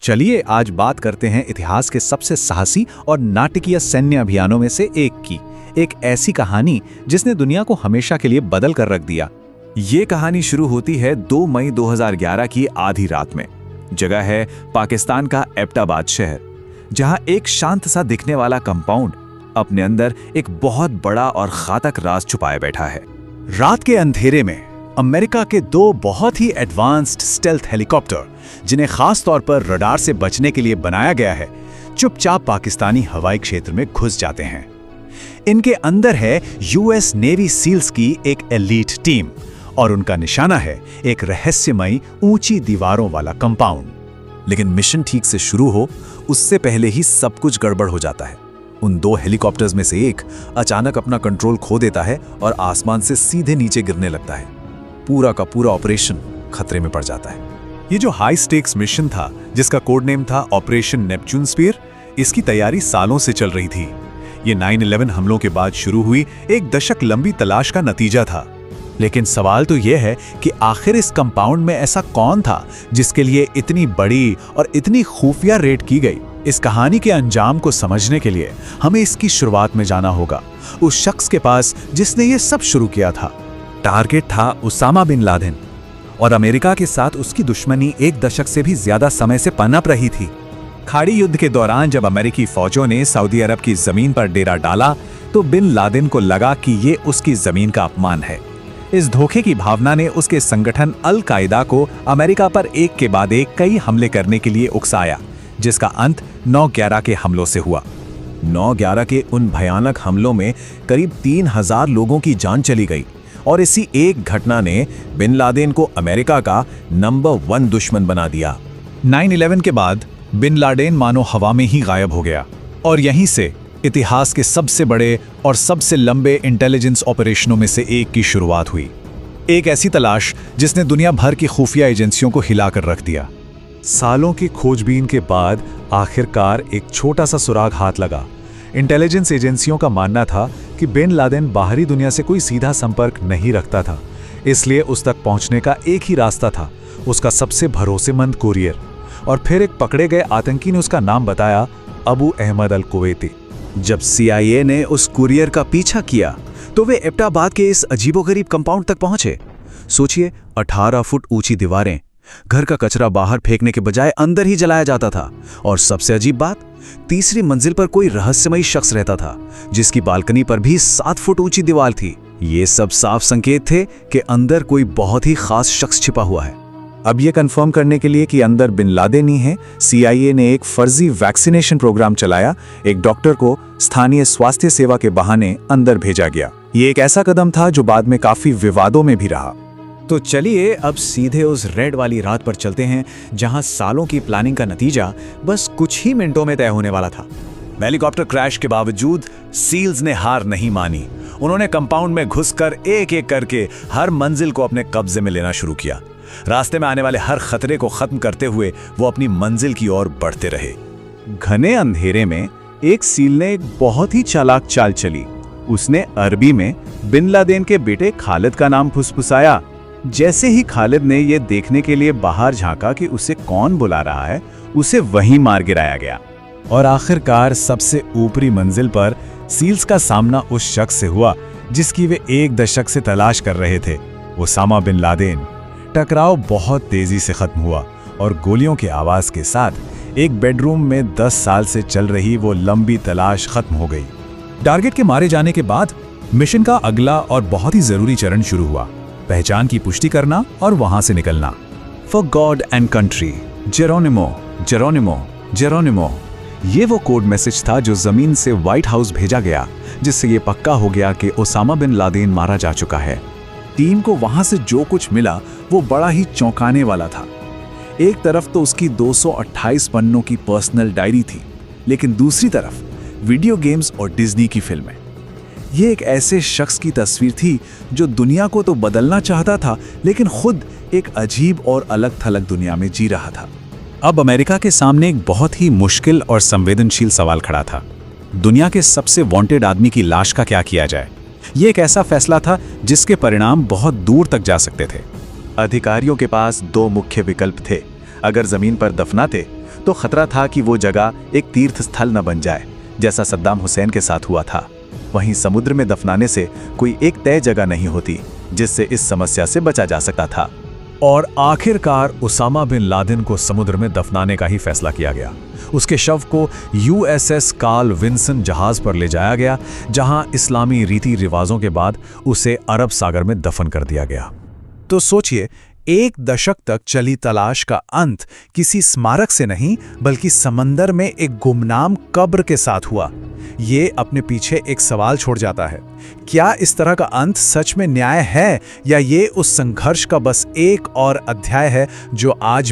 चलिए आज बात करते हैं इतिहास के सबसे साहसी और नाटकीय सैन्य अभियानों में से एक की। एक ऐसी कहानी जिसने दुनिया को हमेशा के लिए बदल कर रख दिया। ये कहानी शुरू होती है 2 मई 2011 की आधी रात में। जगह है पाकिस्तान का एबटाबाद शहर, जहां एक शांत सा दिखने वाला कंपाउंड अपने अंदर एक बहुत बड़ा और घातक राज छुपाए बैठा है। रात के अंधेरे में अमेरिका के 2 बहुत ही एडवांस्ड स्टेल्थ हेलीकॉप्टर, जिन्हें खास तौर पर रडार से बचने के लिए बनाया गया है, चुपचाप पाकिस्तानी हवाई क्षेत्र में घुस जाते हैं। इनके अंदर है यूएस नेवी सील्स की एक एलीट टीम और उनका निशाना है एक रहस्यमयी ऊंची दीवारों वाला कंपाउंड। लेकिन मिशन ठीक से शुरू हो उससे पहले ही सब कुछ गड़बड़ हो जाता है। उन 2 हेलीकॉप्टर्स में से एक अचानक अपना कंट्रोल खो देता है और आसमान से सीधे नीचे गिरने लगता है। पूरा का पूरा ऑपरेशन खतरे में पड़ जाता है। ये जो हाई स्टेक्स मिशन था, जिसका कोड नेम था ऑपरेशन नेपच्यून स्पीयर, इसकी तैयारी सालों से चल रही थी। ये 9/11 हमलों के बाद शुरू हुई एक दशक लंबी तलाश का नतीजा था। लेकिन सवाल तो यह है कि आखिर इस कंपाउंड में ऐसा कौन था जिसके लिए इतनी बड़ी और इतनी खुफिया रेड की गई। इस कहानी के अंजाम को समझने के लिए हमें इसकी शुरुआत में जाना होगा, उस शख्स के पास जिसने ये सब शुरू किया था। टारगेट था उसामा बिन लादेन, और अमेरिका के साथ उसकी दुश्मनी 1 दशक से भी ज्यादा समय से पनप रही थी। खाड़ी युद्ध के दौरान जब अमेरिकी फौजों ने सऊदी अरब की जमीन पर डेरा डाला, तो बिन लादेन को लगा कि ये उसकी जमीन का अपमान है। इस धोखे की भावना ने उसके संगठन अल कायदा को अमेरिका पर एक के बाद एक कई हमले करने के लिए उकसाया, जिसका अंत 9/11 के हमलों से हुआ। 9/11 के उन भयानक हमलों में करीब 3000 लोगों की जान चली गई, और इसी एक घटना ने बिन लादेन को अमेरिका का नंबर 1 दुश्मन बना दिया। 9/11 के बाद बिन लादेन मानो हवा में ही गायब हो गया, और यहीं से इतिहास के सबसे बड़े और सबसे लंबे इंटेलिजेंस ऑपरेशनों में से एक की शुरुआत हुई। एक ऐसी तलाश जिसने दुनिया भर की खुफिया एजेंसियों को हिलाकर रख दिया। सालों की खोजबीन के बाद आखिरकार एक छोटा सा सुराग हाथ लगा। इंटेलिजेंस एजेंसियों का मानना था कि बिन लादेन बाहरी दुनिया से कोई सीधा संपर्क नहीं रखता था, इसलिए उस तक पहुंचने का एक ही रास्ता था, उसका सबसे भरोसेमंद कुरियर। और फिर एक पकड़े गए आतंकी ने उसका नाम बताया, अबू अहमद अल कुवैती। जब CIA ने उस कुरियर का पीछा किया तो वे एबटाबाद के इस अजीबोगरीब कंपाउंड तक पहुंचे। सोचिए, 18 फुट ऊंची दीवारें, घर का कचरा बाहर फेंकने के बजाय अंदर ही जलाया जाता था, और सबसे अजीब बात, 3री मंजिल पर कोई रहस्यमयी शख्स रहता था, जिसकी बालकनी पर भी 7 फुट ऊंची दीवार थी। ये सब साफ संकेत थे कि अंदर कोई बहुत ही खास शख्स छिपा हुआ है। अब ये कंफर्म करने के लिए कि अंदर बिन लादेन ही है, CIA ने एक फर्जी वैक्सीनेशन प्रोग्राम चलाया। एक डॉक्टर को स्थानीय स्वास्थ्य सेवा के बहाने अंदर भेजा गया। ये एक ऐसा कदम था जो बाद में काफी विवादों में भी रहा। तो चलिए अब सीधे उस रेड वाली रात पर चलते हैं, जहां सालों की प्लानिंग का नतीजा बस कुछ ही मिनटों में तय होने वाला था। हेलीकॉप्टर क्रैश के बावजूद सील्स ने हार नहीं मानी। उन्होंने कंपाउंड में घुसकर एक-एक करके हर मंजिल को अपने कब्जे में लेना शुरू किया। रास्ते में आने वाले हर खतरे को खत्म करते हुए वो अपनी मंजिल की ओर बढ़ते रहे। घने अंधेरे में एक सील ने एक बहुत ही चालाक चाल चली। उसने अरबी में बिन लादेन के बेटे खालिद का नाम फुसफुसाया। जैसे ही खालिद ने यह देखने के लिए बाहर झांका कि उसे कौन बुला रहा है, उसे वहीं मार गिराया गया। और आखिरकार सबसे ऊपरी मंजिल पर सील्स का सामना उस शख्स से हुआ जिसकी वे 1 दशक से तलाश कर रहे थे, उसामा बिन लादेन। टकराव बहुत तेजी से खत्म हुआ और गोलियों की आवाज के साथ एक बेडरूम में 10 साल से चल रही वो लंबी तलाश खत्म हो गई। टारगेट के मारे जाने के बाद मिशन का अगला और बहुत ही जरूरी चरण शुरू हुआ, पहचान की पुष्टि करना और वहां से निकलना। For God and country, Geronimo Geronimo Geronimo, ये वो कोड मैसेज था जो जमीन से व्हाइट हाउस भेजा गया, जिससे ये पक्का हो गया कि ओसामा बिन लादेन मारा जा चुका है। टीम को वहां से जो कुछ मिला वो बड़ा ही चौंकाने वाला था। एक तरफ तो उसकी 228 पन्नों की पर्सनल डायरी थी, लेकिन दूसरी तरफ वीडियो गेम्स और डिज्नी की फिल्में। ये एक ऐसे शख्स की तस्वीर थी जो दुनिया को तो बदलना चाहता था, लेकिन खुद एक अजीब और अलग थलग दुनिया में जी रहा था। अब अमेरिका के सामने एक बहुत ही मुश्किल और संवेदनशील सवाल खड़ा था। दुनिया के सबसे वांटेड आदमी की लाश का क्या किया जाए? ये एक ऐसा फैसला था जिसके परिणाम बहुत दूर तक जा सकते थे। अधिकारियों के पास 2 मुख्य विकल्प थे। अगर जमीन पर दफनाते तो खतरा था कि वो जगह एक तीर्थ स्थल न बन जाए, जैसा सद्दाम हुसैन के साथ हुआ था। वहीं समुद्र में दफनाने से कोई एक तय जगह नहीं होती जिससे इस समस्या से बचा जा सकता था। और आखिरकार उसामा बिन लादेन को समुद्र में दफनाने का ही फैसला किया गया। उसके शव को यूएसएस कार्ल विंसन जहाज पर ले जाया गया, जहां इस्लामी रीति रिवाजों के बाद उसे अरब सागर में दफन कर दिया गया। तो सोचिए, एक दशक तक चली तलाश का अंत किसी स्मारक से नहीं बल्कि समंदर में एक गुमनाम कब्र के साथ हुआ। ये अपने पीछे एक सवाल छोड़ जाता है, क्या इस तरह का अंत सच में न्याय है, या ये उस संघर्ष का बस एक और अध्याय है जो आज